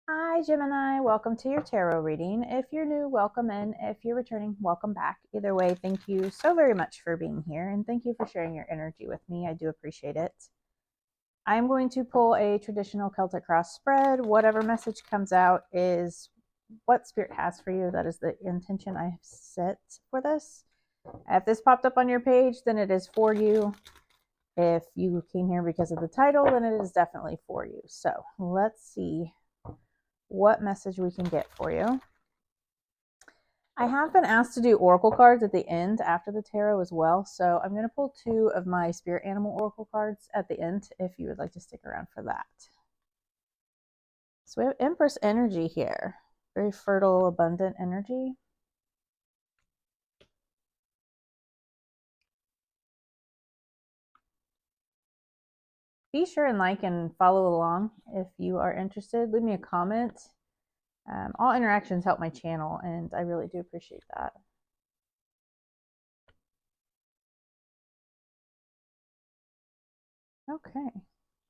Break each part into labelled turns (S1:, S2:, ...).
S1: Hi, Gemini. Welcome to your tarot reading. If you're new, welcome in. If you're returning, welcome back. Either way, thank you so very much for being here and thank you for sharing your energy with me. I do appreciate it. I'm going to pull a traditional Celtic cross spread. Whatever message comes out is what Spirit has for you. That is the intention I have set for this. If this popped up on your page, then it is for you. If you came here because of the title, then it is definitely for you. So let's see what message we can get for you. I have been asked to do oracle cards at the end after the tarot as well, so I'm going to pull two of my spirit animal oracle cards at the end if you would like to stick around for that. So we have Empress energy here, very fertile, abundant energy. Be sure and like and follow along if you are interested. Leave me a comment. All interactions help my channel, and I really do appreciate that. Okay.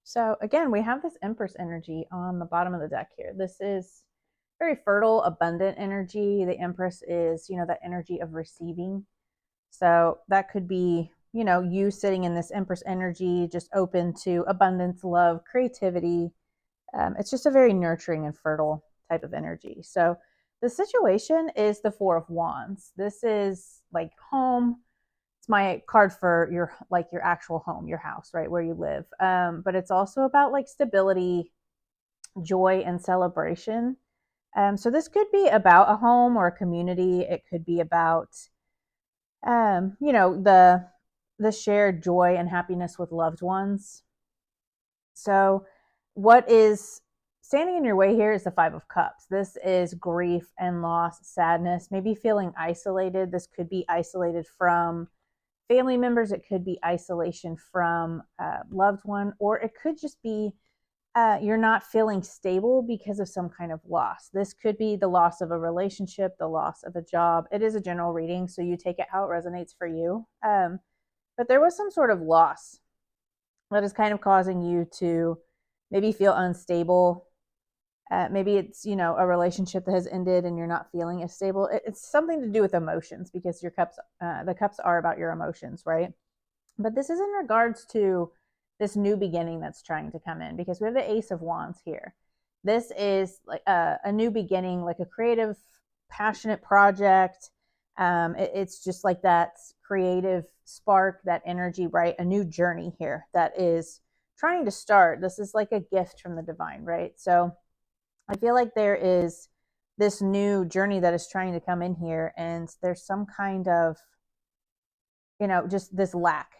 S1: So again, we have this Empress energy on the bottom of the deck here. This is very fertile, abundant energy. The Empress is, that energy of receiving. So that could be, you sitting in this Empress energy, just open to abundance, love, creativity. It's just a very nurturing and fertile type of energy. So the situation is the Four of Wands. This is like home. It's my card for your actual home, your house, right, where you live. But it's also about like stability, joy, and celebration. So this could be about a home or a community. It could be about, the shared joy and happiness with loved ones. So what is standing in your way here is the Five of Cups. This is grief and loss, sadness, maybe feeling isolated. This could be isolated from family members. It could be isolation from a loved one, or it could just be you're not feeling stable because of some kind of loss. This could be the loss of a relationship, the loss of a job. It is a general reading, so you take it how it resonates for you. But there was some sort of loss that is kind of causing you to maybe feel unstable. Maybe it's, a relationship that has ended and you're not feeling as stable. It's something to do with emotions because the cups are about your emotions, right? But this is in regards to this new beginning that's trying to come in because we have the Ace of Wands here. This is like a new beginning, like a creative, passionate project. It's just like that creative spark, that energy, right? A new journey here that is trying to start. This is like a gift from the divine, right? So I feel like there is this new journey that is trying to come in here, and there's some kind of, just this lack,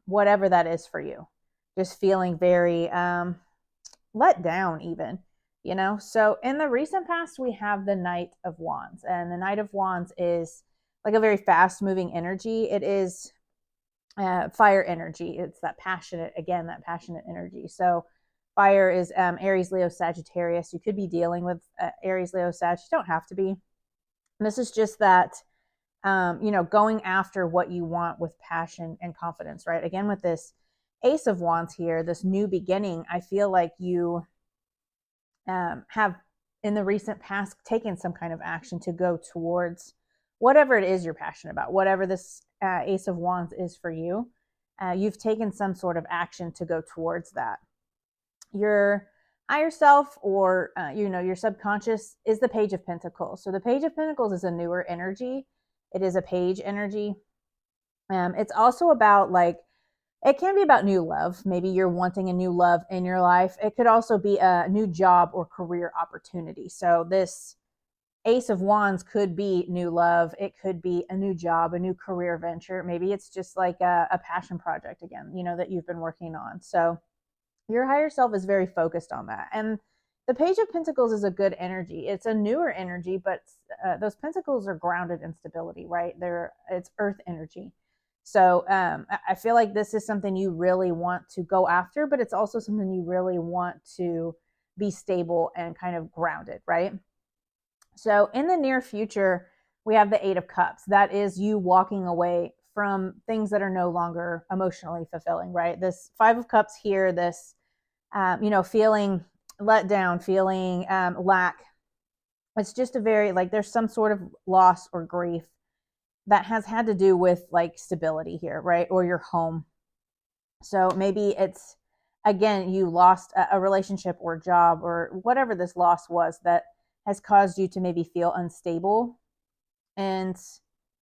S1: whatever that is for you, just feeling very let down, even, So in the recent past, we have the Knight of Wands, and the Knight of Wands is like a very fast moving energy. It is fire energy. It's that passionate energy. So fire is Aries, Leo, Sagittarius. You could be dealing with Aries, Leo, Sag. You don't have to be. And this is just that, going after what you want with passion and confidence, right? Again, with this Ace of Wands here, this new beginning, I feel like you have in the recent past taken some kind of action to go towards whatever it is you're passionate about, whatever this Ace of Wands is for you. You've taken some sort of action to go towards that. Your higher self, or your subconscious, is the Page of Pentacles. So the Page of Pentacles is a newer energy. It is a page energy. It's also about like, it can be about new love. Maybe you're wanting a new love in your life. It could also be a new job or career opportunity. So this Ace of Wands could be new love. It could be a new job, a new career venture. Maybe it's just like a passion project again, that you've been working on. So your higher self is very focused on that. And the Page of Pentacles is a good energy. It's a newer energy, but those pentacles are grounded in stability, right? It's earth energy. So I feel like this is something you really want to go after, but it's also something you really want to be stable and kind of grounded, right? So in the near future, we have the Eight of Cups. That is you walking away from things that are no longer emotionally fulfilling, right? This Five of Cups here, this, feeling let down, feeling lack. It's just a very, like, there's some sort of loss or grief that has had to do with like stability here, right? Or your home. So maybe it's, again, you lost a relationship or job or whatever this loss was that has caused you to maybe feel unstable. And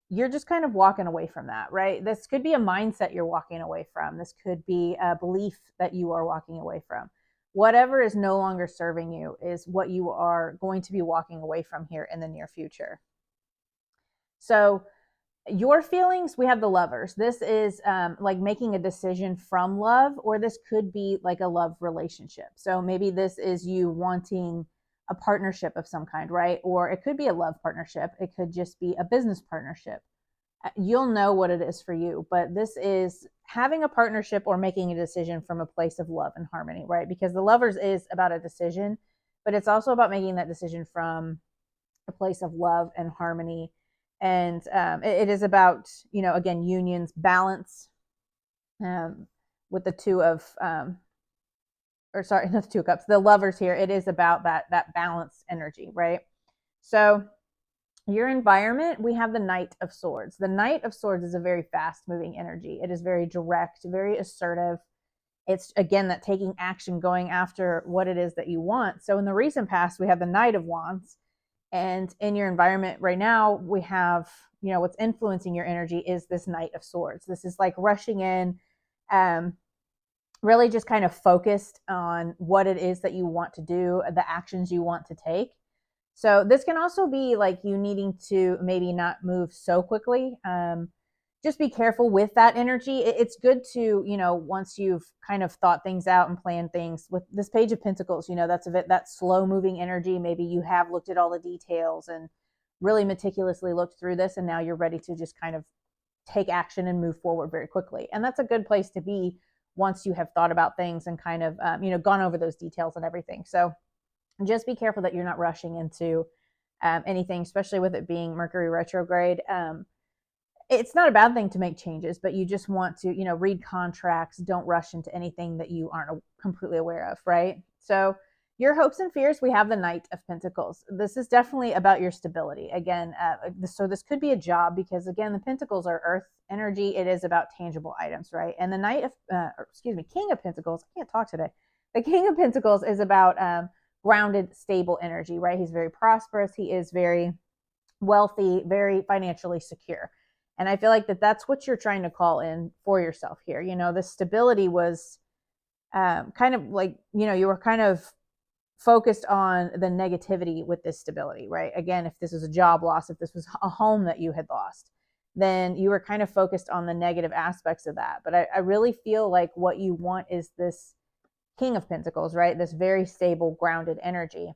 S1: you're just kind of walking away from that, right? This could be a mindset you're walking away from. This could be a belief that you are walking away from. Whatever is no longer serving you is what you are going to be walking away from here in the near future. So, your feelings, we have the Lovers. This is like making a decision from love, or this could be like a love relationship. So maybe this is you wanting a partnership of some kind, right? Or it could be a love partnership. It could just be a business partnership. You'll know what it is for you, but this is having a partnership or making a decision from a place of love and harmony, right? Because the Lovers is about a decision, but it's also about making that decision from a place of love and harmony. And it is about, again, unions, balance, with the two of, or sorry, not the Two of Cups, the Lovers here. It is about that balanced energy, right? So your environment, we have the Knight of Swords. The Knight of Swords is a very fast moving energy. It is very direct, very assertive. It's, again, that taking action, going after what it is that you want. So in the recent past, we have the Knight of Wands. And in your environment right now, we have, what's influencing your energy is this Knight of Swords. This is like rushing in, really just kind of focused on what it is that you want to do, the actions you want to take. So this can also be like you needing to maybe not move so quickly. Just be careful with that energy. It's good to, once you've kind of thought things out and planned things with this Page of Pentacles, that's a bit that slow moving energy. Maybe you have looked at all the details and really meticulously looked through this, and now you're ready to just kind of take action and move forward very quickly. And that's a good place to be once you have thought about things and kind of, gone over those details and everything. So just be careful that you're not rushing into anything, especially with it being Mercury retrograde. It's not a bad thing to make changes, but you just want to, read contracts. Don't rush into anything that you aren't completely aware of, right? So your hopes and fears, we have the Knight of Pentacles. This is definitely about your stability. Again, so this could be a job because, again, the Pentacles are earth energy. It is about tangible items, right? And the King of Pentacles, I can't talk today. The King of Pentacles is about grounded, stable energy, right? He's very prosperous. He is very wealthy, very financially secure. And I feel like that's what you're trying to call in for yourself here. The stability was kind of like, you were kind of focused on the negativity with this stability, right? Again, if this was a job loss, if this was a home that you had lost, then you were kind of focused on the negative aspects of that. But I really feel like what you want is this King of Pentacles, right? This very stable, grounded energy.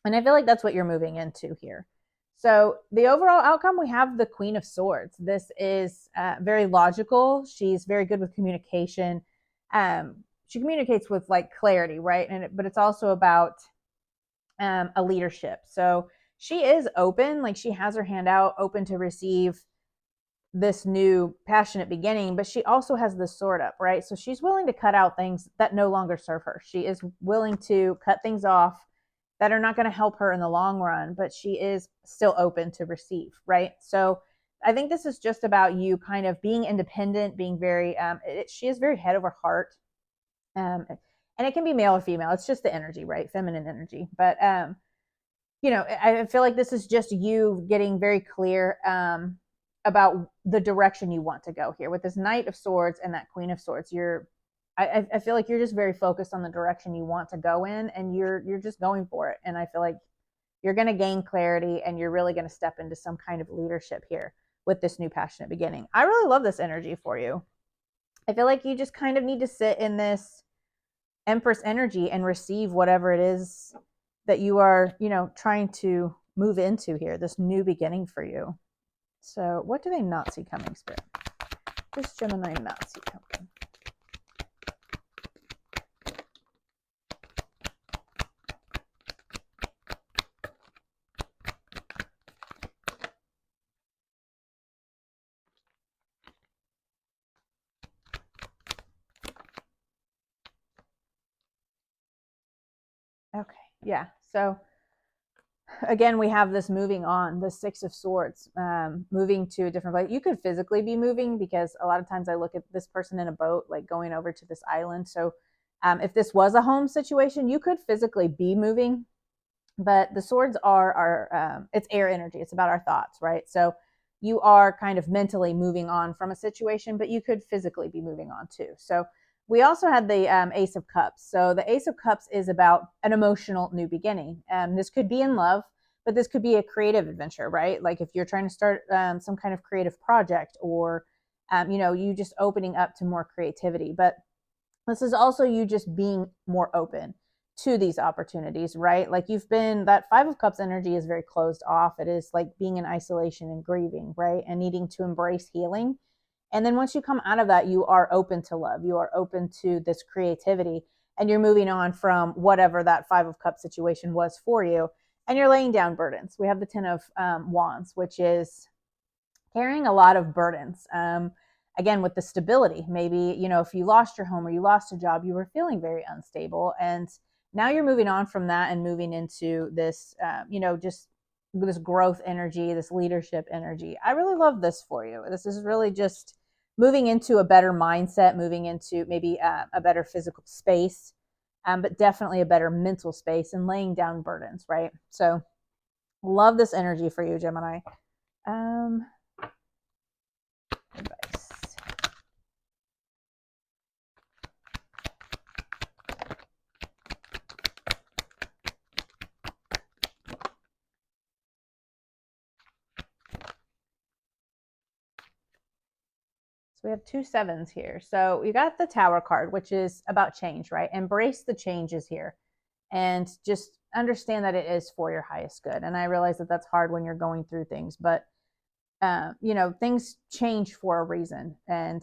S1: And I feel like that's what you're moving into here. So the overall outcome, we have the Queen of Swords. This is very logical. She's very good with communication. She communicates with like clarity, right? But it's also about a leadership. So she is open, like she has her hand out, open to receive this new passionate beginning, but she also has the sword up, right? So she's willing to cut out things that no longer serve her. She is willing to cut things off that are not going to help her in the long run, but she is still open to receive, right? So I think this is just about you kind of being independent, being very, she is very head over heart. And it can be male or female. It's just the energy, right? Feminine energy. But, I feel like this is just you getting very clear about the direction you want to go here. With this Knight of Swords and that Queen of Swords, I feel like you're just very focused on the direction you want to go in, and you're just going for it. And I feel like you're going to gain clarity, and you're really going to step into some kind of leadership here with this new passionate beginning. I really love this energy for you. I feel like you just kind of need to sit in this Empress energy and receive whatever it is that you are, trying to move into here, this new beginning for you. So what do they not see coming, Spirit? What does Gemini not see coming? Yeah. So again, we have this moving on, the Six of Swords, moving to a different place. You could physically be moving, because a lot of times I look at this person in a boat, like going over to this island. So if this was a home situation, you could physically be moving, but the swords are it's air energy. It's about our thoughts, right? So you are kind of mentally moving on from a situation, but you could physically be moving on too. So we also had the Ace of Cups. So the Ace of Cups is about an emotional new beginning. This could be in love, but this could be a creative adventure, right? Like if you're trying to start some kind of creative project, or you just opening up to more creativity. But this is also you just being more open to these opportunities, right? Like that Five of Cups energy is very closed off. It is like being in isolation and grieving, right? And needing to embrace healing. And then once you come out of that, you are open to love. You are open to this creativity, and you're moving on from whatever that Five of Cups situation was for you. And you're laying down burdens. We have the Ten of Wands, which is carrying a lot of burdens. Again, with the stability, maybe, if you lost your home or you lost a job, you were feeling very unstable. And now you're moving on from that and moving into this, just this growth energy, this leadership energy. I really love this for you. This is really just moving into a better mindset, moving into maybe a better physical space, but definitely a better mental space, and laying down burdens, right? So love this energy for you, Gemini. Advice. So we have 2 sevens here. So we got the Tower card, which is about change, right? Embrace the changes here, and just understand that it is for your highest good. And I realize that that's hard when you're going through things, but things change for a reason. And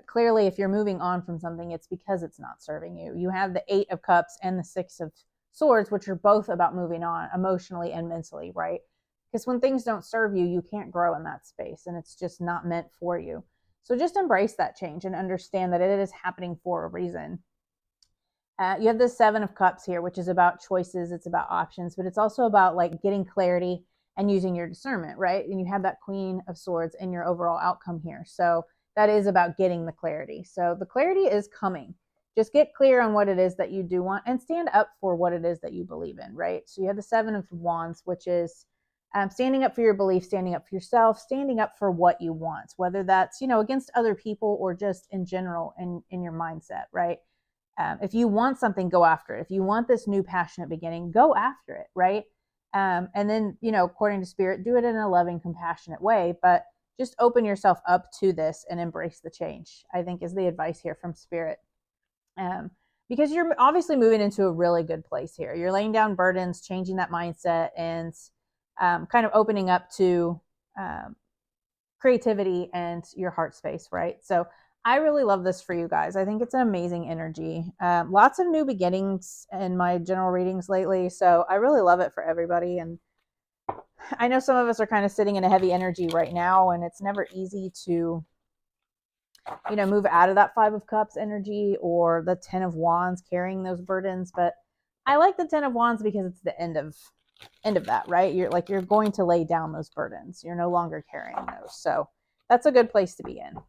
S1: clearly, if you're moving on from something, it's because it's not serving you. You have the Eight of Cups and the Six of Swords, which are both about moving on emotionally and mentally, right? Because when things don't serve you, you can't grow in that space, and it's just not meant for you. So just embrace that change and understand that it is happening for a reason. You have the Seven of Cups here, which is about choices. It's about options, but it's also about like getting clarity and using your discernment, right? And you have that Queen of Swords in your overall outcome here. So that is about getting the clarity. So the clarity is coming. Just get clear on what it is that you do want, and stand up for what it is that you believe in, right? So you have the Seven of Wands, which is standing up for your beliefs, standing up for yourself, standing up for what you want, whether that's, against other people or just in general in your mindset, right? If you want something, go after it. If you want this new passionate beginning, go after it, right? And then, according to Spirit, do it in a loving, compassionate way, but just open yourself up to this and embrace the change, I think, is the advice here from Spirit. Because you're obviously moving into a really good place here. You're laying down burdens, changing that mindset, and kind of opening up to creativity and your heart space, right? So I really love this for you guys. I think it's an amazing energy. Lots of new beginnings in my general readings lately. So I really love it for everybody. And I know some of us are kind of sitting in a heavy energy right now, and it's never easy to, move out of that Five of Cups energy or the Ten of Wands carrying those burdens. But I like the Ten of Wands because it's the end of that, right? You're going to lay down those burdens. You're no longer carrying those. So that's a good place to be in.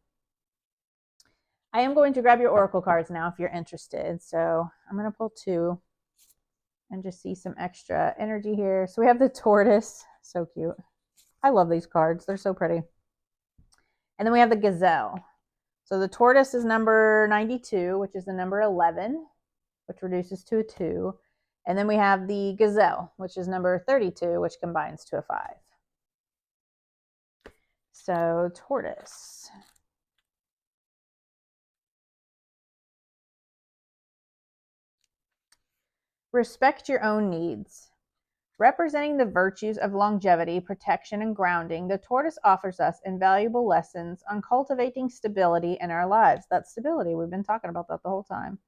S1: I am going to grab your oracle cards now if you're interested. So I'm going to pull 2 and just see some extra energy here. So we have the Tortoise. So cute. I love these cards. They're so pretty. And then we have the Gazelle. So the Tortoise is number 92, which is the number 11, which reduces to a 2. And then we have the Gazelle, which is number 32, which combines to a 5. So Tortoise. Respect your own needs. Representing the virtues of longevity, protection, and grounding, the Tortoise offers us invaluable lessons on cultivating stability in our lives. That's stability. We've been talking about that the whole time.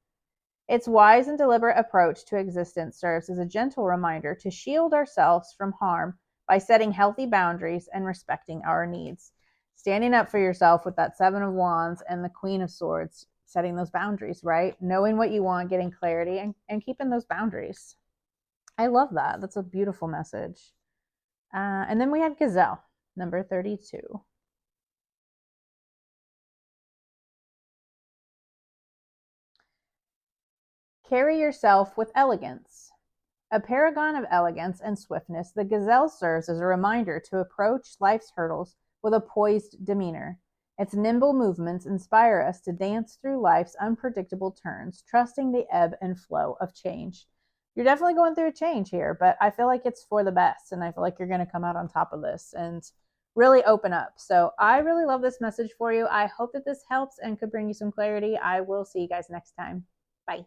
S1: Its wise and deliberate approach to existence serves as a gentle reminder to shield ourselves from harm by setting healthy boundaries and respecting our needs. Standing up for yourself with that Seven of Wands and the Queen of Swords, setting those boundaries, right? Knowing what you want, getting clarity, and keeping those boundaries. I love that. That's a beautiful message. And then we had Gazelle, number 32. Carry yourself with elegance. A paragon of elegance and swiftness, the gazelle serves as a reminder to approach life's hurdles with a poised demeanor. Its nimble movements inspire us to dance through life's unpredictable turns, trusting the ebb and flow of change. You're definitely going through a change here, but I feel like it's for the best, and I feel like you're going to come out on top of this and really open up. So I really love this message for you. I hope that this helps and could bring you some clarity. I will see you guys next time. Bye.